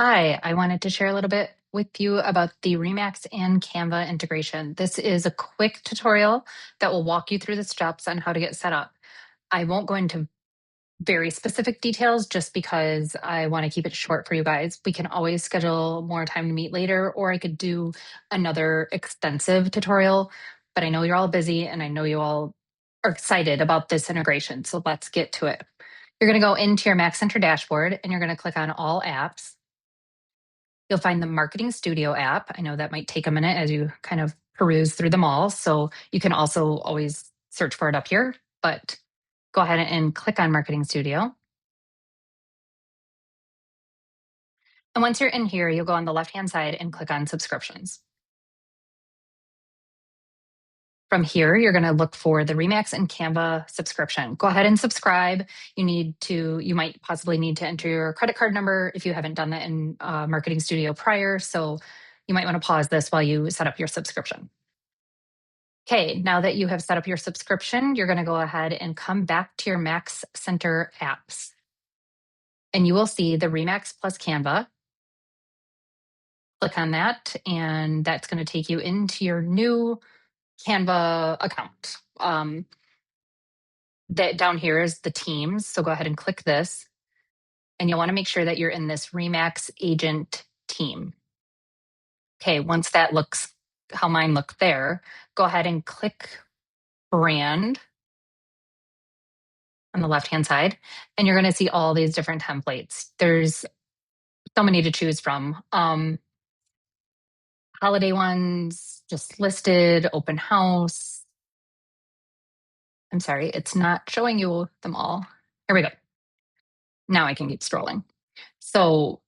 Hi, I wanted to share a little bit with you about the REMAX and Canva integration. This is a quick tutorial that will walk you through the steps on how to get set up. I won't go into very specific details just because I want to keep it short for you guys. We can always schedule more time to meet later, or I could do another extensive tutorial, but I know you're all busy and I know you all are excited about this integration. So let's get to it. You're going to go into your Mac Center dashboard and you're going to click on all apps. You'll find the Marketing Studio app. I know that might take a minute as you kind of peruse through them all. So you can also always search for it up here, but go ahead and click on Marketing Studio. And once you're in here, you'll go on the left-hand side and click on Subscriptions. From here, you're going to look for the REMAX and Canva subscription. Go ahead and subscribe. You might possibly need to enter your credit card number if you haven't done that in Marketing Studio prior. So you might want to pause this while you set up your subscription. Okay, now that you have set up your subscription, you're going to go ahead and come back to your Max Center apps. And you will see the REMAX plus Canva. Click on that, and that's going to take you into your new Canva account. That down here is the teams. So go ahead and click this. And you'll want to make sure that you're in this REMAX agent team. Okay, once that looks how mine look there, go ahead and click brand on the left-hand side, and you're going to see all these different templates. There's so many to choose from. Holiday ones, just listed, open house. I'm sorry, it's not showing you them all. Here we go. Now I can keep scrolling. So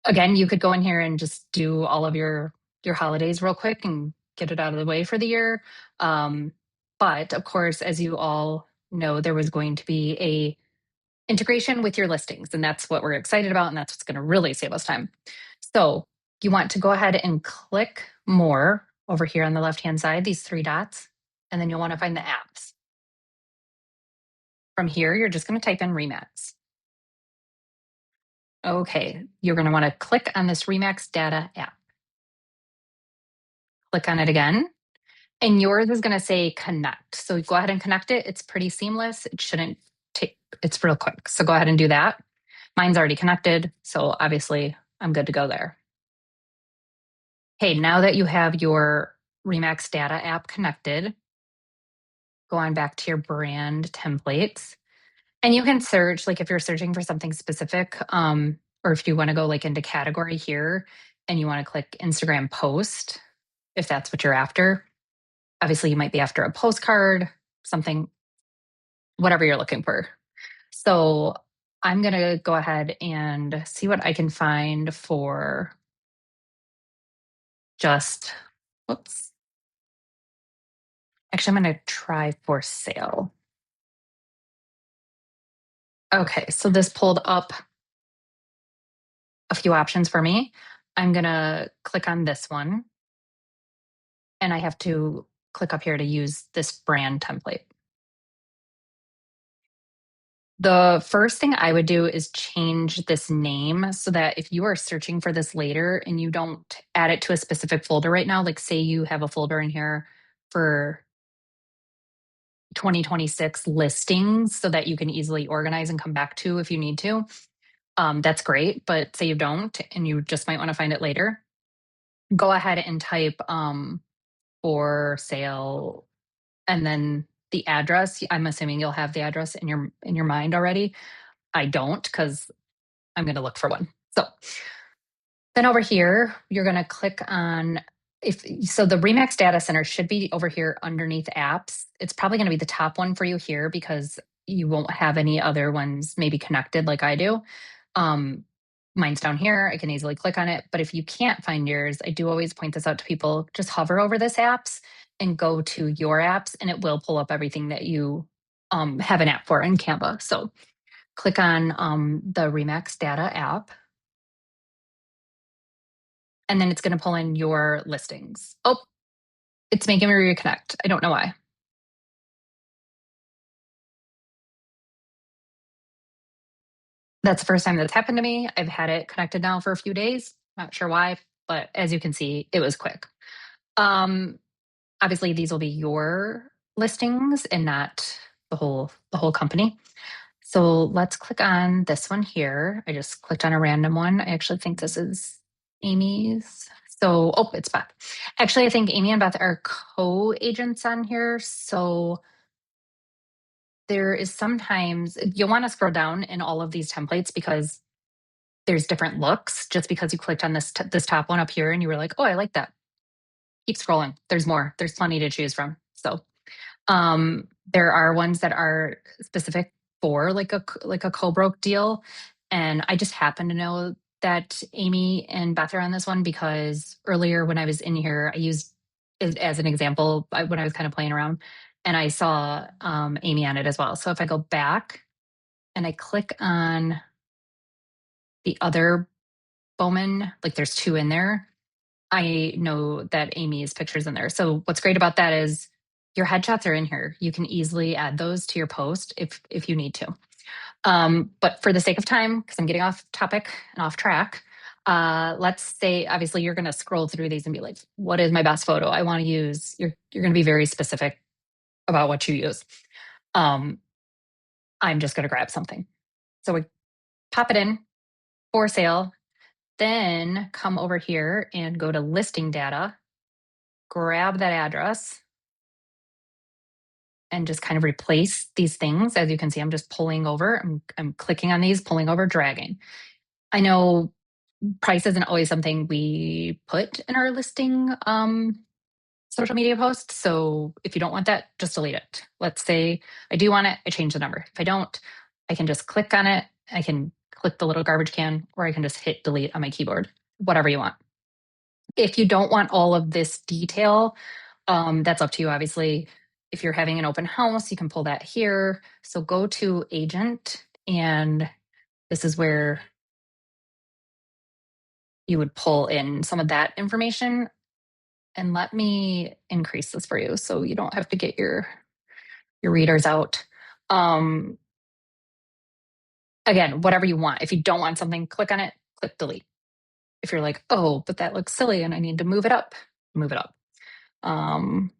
again, you could go in here and just do all of your holidays real quick and get it out of the way for the year. But of course, as you all know, there was going to be a integration with your listings, and that's what we're excited about, and that's what's going to really save us time. So you want to go ahead and click more over here on the left-hand side, these three dots, and then you'll want to find the apps. From here, you're just going to type in REMAX. Okay, you're going to want to click on this REMAX data app. Click on it again, and yours is going to say connect. So go ahead and connect it. It's pretty seamless. It shouldn't take, it's real quick. So go ahead and do that. Mine's already connected, so obviously I'm good to go there. Okay, now that you have your REMAX data app connected, go on back to your brand templates. And you can search, like if you're searching for something specific, or if you want to go like into category here and you want to click Instagram post, if that's what you're after. Obviously, you might be after a postcard, something, whatever you're looking for. So I'm going to go ahead and see what I can find for just, whoops. Actually, I'm going to try for sale. Okay, so this pulled up a few options for me. I'm going to click on this one, and I have to click up here to use this brand template. The first thing I would do is change this name so that if you are searching for this later and you don't add it to a specific folder right now, like say you have a folder in here for 2026 listings so that you can easily organize and come back to if you need to, that's great. But say you don't and you just might want to find it later, go ahead and type for sale and then the address. I'm assuming you'll have the address in your mind already. I don't, because I'm going to look for one. So then over here, you're going to click on the REMAX data center should be over here underneath apps. It's probably going to be the top one for you here because you won't have any other ones maybe connected like I do. Mine's down here. I can easily click on it. But if you can't find yours, I do always point this out to people. Just hover over this apps and go to your apps, and it will pull up everything that you have an app for in Canva. So click on the REMAX data app. And then it's going to pull in your listings. Oh, it's making me reconnect. I don't know why. That's the first time that's happened to me. I've had it connected now for a few days. Not sure why, but as you can see, it was quick. Um, Obviously, these will be your listings and not the whole company. So let's click on this one here. I just clicked on a random one. I actually think this is Amy's. So, oh, it's Beth. Actually, I think Amy and Beth are co-agents on here. So there is sometimes you'll want to scroll down in all of these templates because there's different looks. Just because you clicked on this top one up here and you were like, oh, I like that. Keep scrolling. There's more. There's plenty to choose from. So there are ones that are specific for like a co-broke deal. And I just happen to know that Amy and Beth are on this one because earlier when I was in here, I used it as an example when I was kind of playing around and I saw Amy on it as well. So if I go back and I click on the other Bowman, like there's two in there, I know that Amy's picture's in there. So what's great about that is your headshots are in here. You can easily add those to your post if you need to. But for the sake of time, because I'm getting off topic and off track, let's say obviously you're going to scroll through these and be like, "What is my best photo I want to use?" You're going to be very specific about what you use. I'm just going to grab something, so we pop it in for sale. Then come over here and go to listing data, grab that address, and just kind of replace these things. As you can see, I'm just pulling over. I'm clicking on these, pulling over, dragging. I know price isn't always something we put in our listing social media posts. So if you don't want that, just delete it. Let's say I do want it, I change the number. If I don't, I can just click on it. I can click the little garbage can, or I can just hit delete on my keyboard, whatever you want. If you don't want all of this detail, that's up to you, obviously. If you're having an open house, you can pull that here. So go to agent, and this is where you would pull in some of that information. And let me increase this for you so you don't have to get your readers out. Um, Again, whatever you want. If you don't want something, click on it, click delete. If you're like, oh, but that looks silly and I need to move it up, move it up. Um,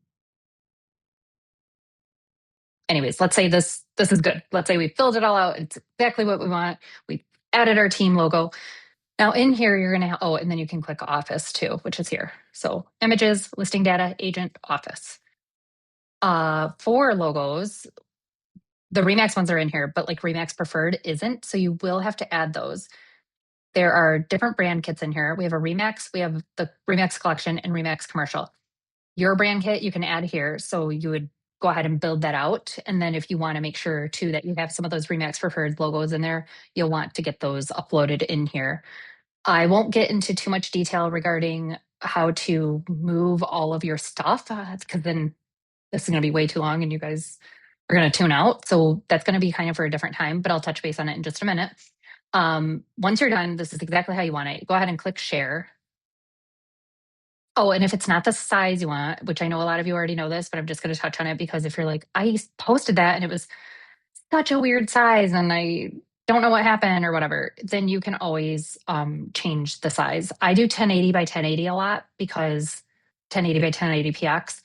Anyways, let's say this is good. Let's say we filled it all out. It's exactly what we want. We added our team logo. Now in here, you're gonna oh, and then you can click Office too, which is here. So images, listing data, agent, Office. For logos, the REMAX ones are in here, but like REMAX Preferred isn't. So you will have to add those. There are different brand kits in here. We have a REMAX, we have the REMAX Collection and REMAX Commercial. Your brand kit you can add here. So you would go ahead and build that out. And then if you want to make sure too that you have some of those REMAX Preferred logos in there, you'll want to get those uploaded in here. I won't get into too much detail regarding how to move all of your stuff because then this is going to be way too long and you guys are going to tune out. So that's going to be kind of for a different time, but I'll touch base on it in just a minute. Once you're done, this is exactly how you want it. Go ahead and click share. Oh, and if it's not the size you want, which I know a lot of you already know this, but I'm just going to touch on it because if you're like, I posted that and it was such a weird size and I don't know what happened or whatever, then you can always change the size. I do 1080 by 1080 a lot because 1080 by 1080 px,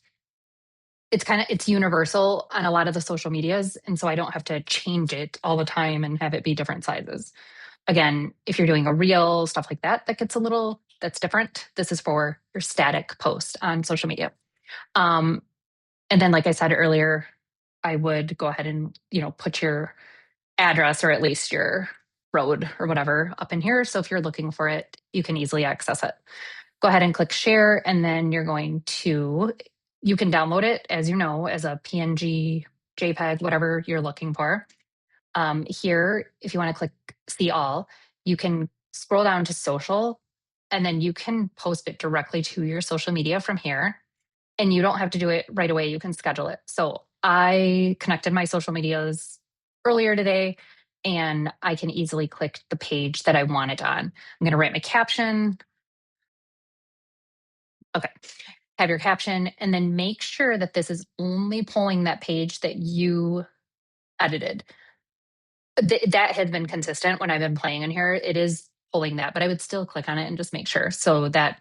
it's universal on a lot of the social medias. And so I don't have to change it all the time and have it be different sizes. Again, if you're doing a reel, stuff like that, that's different. This is for your static post on social media. Um, and then, like I said earlier, I would go ahead and, put your address or at least your road or whatever up in here. So if you're looking for it, you can easily access it. Go ahead and click share. And then you can download it, as you know, as a PNG, JPEG, whatever you're looking for. Here, if you want to click see all, you can scroll down to social and then you can post it directly to your social media from here. And you don't have to do it right away. You can schedule it. So I connected my social medias earlier today and I can easily click the page that I want it on. I'm going to write my caption. Okay. Have your caption and then make sure that this is only pulling that page that you edited. That has been consistent when I've been playing in here. It is pulling that, but I would still click on it and just make sure so that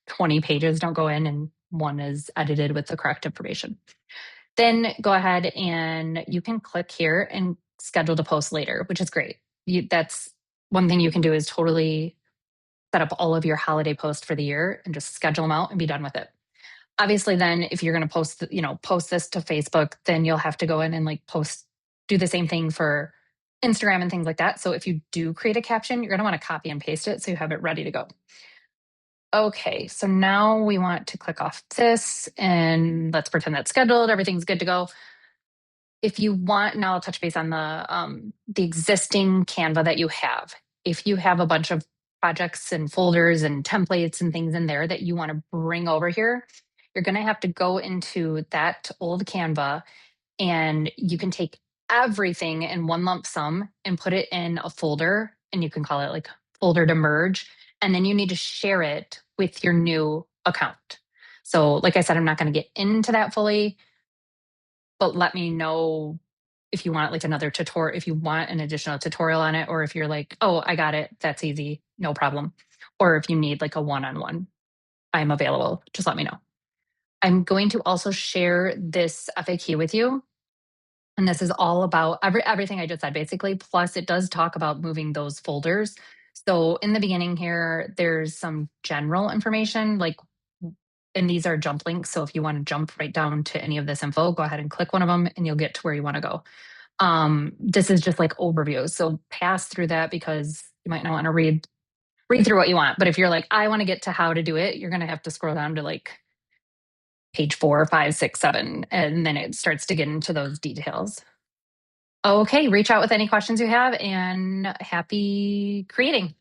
20 pages don't go in and one is edited with the correct information. Then go ahead and you can click here and schedule to post later, which is great. That's one thing you can do is totally set up all of your holiday posts for the year and just schedule them out and be done with it. Obviously, then if you're going to post, post this to Facebook, then you'll have to go in and like do the same thing for Instagram and things like that. So if you do create a caption, you're going to want to copy and paste it so you have it ready to go. Okay, so now we want to click off this and let's pretend that's scheduled. Everything's good to go. If you want, now I'll touch base on the existing Canva that you have. If you have a bunch of projects and folders and templates and things in there that you want to bring over here, you're going to have to go into that old Canva and you can take everything in one lump sum and put it in a folder, and you can call it like folder to merge. And then you need to share it with your new account. So, like I said, I'm not going to get into that fully, but let me know if you want like another tutorial, if you want an additional tutorial on it, or if you're like, oh, I got it, that's easy, no problem. Or if you need like a one-on-one, I'm available. Just let me know. I'm going to also share this FAQ with you. And this is all about everything I just said, basically. Plus, it does talk about moving those folders. So in the beginning here, there's some general information, like, and these are jump links. So if you want to jump right down to any of this info, go ahead and click one of them and you'll get to where you want to go. This is just like overview. So pass through that because you might not want to read through what you want. But if you're like, I want to get to how to do it, you're going to have to scroll down to like page 4, 5, 6, 7, and then it starts to get into those details. Okay, reach out with any questions you have and happy creating.